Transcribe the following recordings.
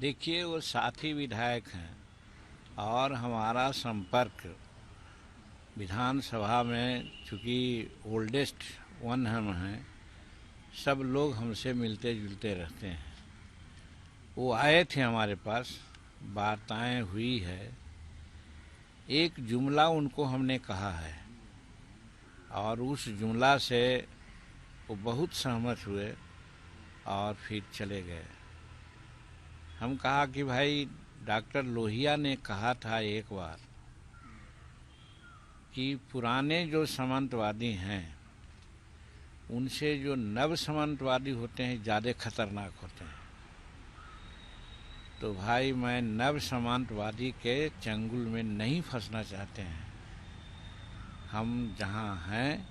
देखिए, वो साथी विधायक हैं और हमारा संपर्क विधानसभा में, चूँकि ओल्डेस्ट वन हम हैं, सब लोग हमसे मिलते जुलते रहते हैं। वो आए थे हमारे पास, वार्ताएं हुई है। एक जुमला उनको हमने कहा है और उस जुमला से वो बहुत सहमत हुए और फिर चले गए। हम कहा कि भाई, डॉक्टर लोहिया ने कहा था एक बार कि पुराने जो सामंतवादी हैं उनसे जो नव सामंतवादी होते हैं ज़्यादा खतरनाक होते हैं। तो भाई, मैं नव सामंतवादी के चंगुल में नहीं फंसना चाहते हैं। हम जहाँ हैं,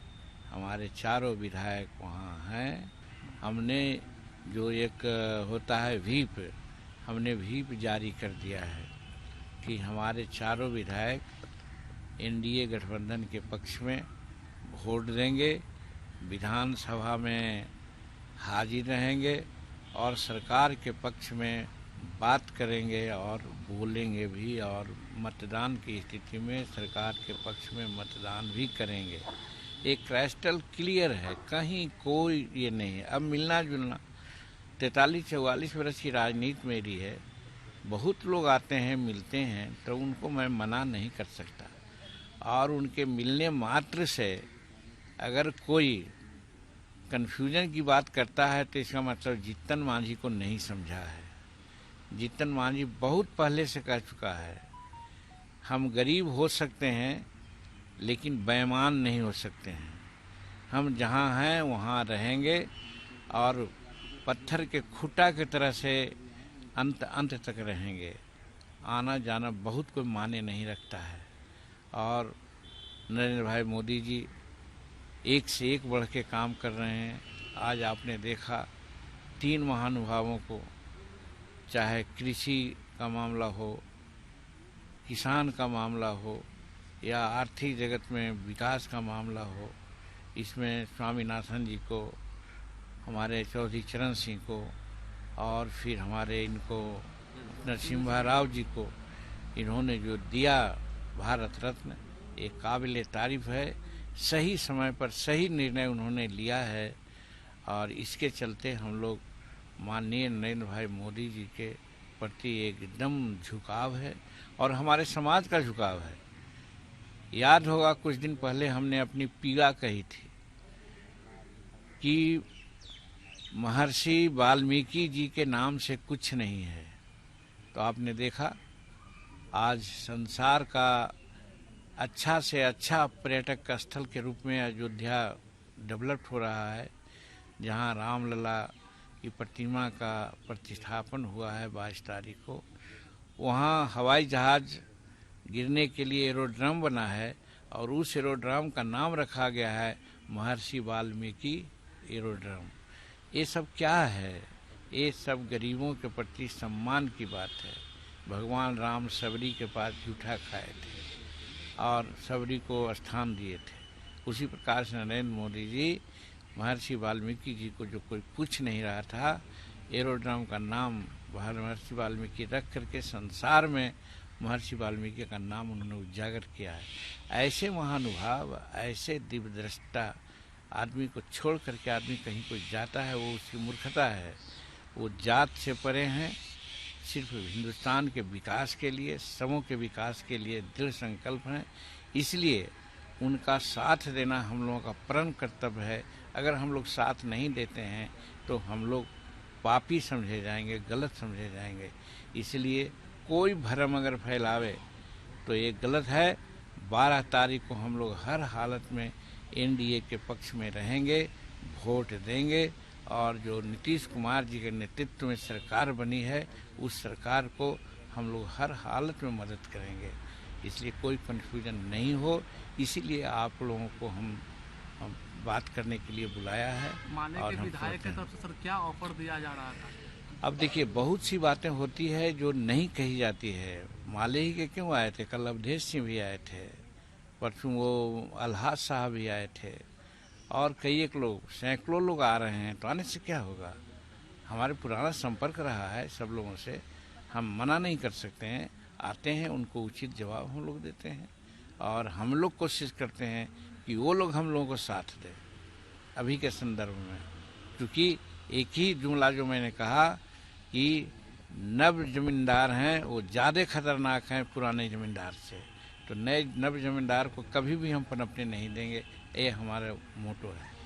हमारे चारों विधायक वहाँ हैं। हमने जो एक होता है व्हीप, हमने व्हीप जारी कर दिया है कि हमारे चारों विधायक एनडीए गठबंधन के पक्ष में वोट देंगे, विधानसभा में हाजिर रहेंगे और सरकार के पक्ष में बात करेंगे और बोलेंगे भी, और मतदान की स्थिति में सरकार के पक्ष में मतदान भी करेंगे। एक क्रिस्टल क्लियर है, कहीं कोई ये नहीं है। अब मिलना जुलना 43-44 वर्ष की राजनीति मेरी है, बहुत लोग आते हैं मिलते हैं, तो उनको मैं मना नहीं कर सकता। और उनके मिलने मात्र से अगर कोई कन्फ्यूजन की बात करता है तो इसका मतलब जीतन मांझी को नहीं समझा है। जीतन मांझी बहुत पहले से कह चुका है, हम गरीब हो सकते हैं लेकिन बेईमान नहीं हो सकते हैं। हम जहाँ हैं वहाँ रहेंगे और पत्थर के खूंटा की तरह से अंत अंत तक रहेंगे। आना जाना बहुत कोई माने नहीं रखता है। और नरेंद्र भाई मोदी जी एक से एक बढ़ के काम कर रहे हैं। आज आपने देखा 3 महानुभावों को, चाहे कृषि का मामला हो, किसान का मामला हो, या आर्थिक जगत में विकास का मामला हो, इसमें स्वामीनाथन जी को, हमारे चौधरी चरण सिंह को, और फिर हमारे इनको नरसिम्हा राव जी को इन्होंने जो दिया भारत रत्न, एक काबिल तारीफ है। सही समय पर सही निर्णय उन्होंने लिया है और इसके चलते हम लोग माननीय नरेंद्र भाई मोदी जी के प्रति एकदम झुकाव है और हमारे समाज का झुकाव है। याद होगा कुछ दिन पहले हमने अपनी पीड़ा कही थी कि महर्षि वाल्मीकि जी के नाम से कुछ नहीं है। तो आपने देखा आज संसार का अच्छा से अच्छा पर्यटक का स्थल के रूप में अयोध्या डेवलप हो रहा है, जहां रामलला की प्रतिमा का प्रतिष्ठापन हुआ है 22 तारीख को। वहां हवाई जहाज गिरने के लिए एरोड्रम बना है और उस एरोड्रम का नाम रखा गया है महर्षि वाल्मीकि एरोड्रम। ये सब क्या है? ये सब गरीबों के प्रति सम्मान की बात है। भगवान राम सबरी के पास जूठा खाए थे और सबरी को स्थान दिए थे। उसी प्रकार से नरेंद्र मोदी जी महर्षि वाल्मीकि जी को जो कोई पूछ नहीं रहा था, एरोड्रम का नाम महर्षि वाल्मीकि रख करके संसार में महर्षि वाल्मीकि का नाम उन्होंने उजागर किया है। ऐसे महानुभाव, ऐसे दिव्यद्रष्टा आदमी को छोड़ करके आदमी कहीं कोई जाता है, वो उसकी मूर्खता है। वो जात से परे हैं, सिर्फ हिंदुस्तान के विकास के लिए, समूह के विकास के लिए दृढ़ संकल्प हैं। इसलिए उनका साथ देना हम लोगों का परम कर्तव्य है। अगर हम लोग साथ नहीं देते हैं तो हम लोग पापी समझे जाएंगे, गलत समझे जाएंगे। इसलिए कोई भ्रम अगर फैलावे तो ये गलत है। 12 तारीख को हम लोग हर हालत में एनडीए के पक्ष में रहेंगे, वोट देंगे और जो नीतीश कुमार जी के नेतृत्व में सरकार बनी है उस सरकार को हम लोग हर हालत में मदद करेंगे। इसलिए कोई कन्फ्यूजन नहीं हो, इसीलिए आप लोगों को हम बात करने के लिए बुलाया है। माले और के विधायक की तरफ से सर क्या ऑफर दिया जा रहा था? अब देखिए, बहुत सी बातें होती है जो नहीं कही जाती है। माले ही के क्यों आए थे, कल अवधेश सिंह भी आए थे, परसों वो अलहाज साहब भी आए थे और कई एक लोग, सैकड़ों लोग आ रहे हैं। तो आने से क्या होगा? हमारे पुराना संपर्क रहा है सब लोगों से हम मना नहीं कर सकते हैं। आते हैं, उनको उचित जवाब हम लोग देते हैं और हम लोग कोशिश करते हैं कि वो लोग हम लोगों को साथ दें अभी के संदर्भ में। क्योंकि एक ही जुमला जो मैंने कहा कि नव जमींदार हैं वो ज़्यादा खतरनाक हैं पुराने जमींदार से, तो नए नव जमींदार को कभी भी हम पनपने नहीं देंगे, ये हमारा मोटो है।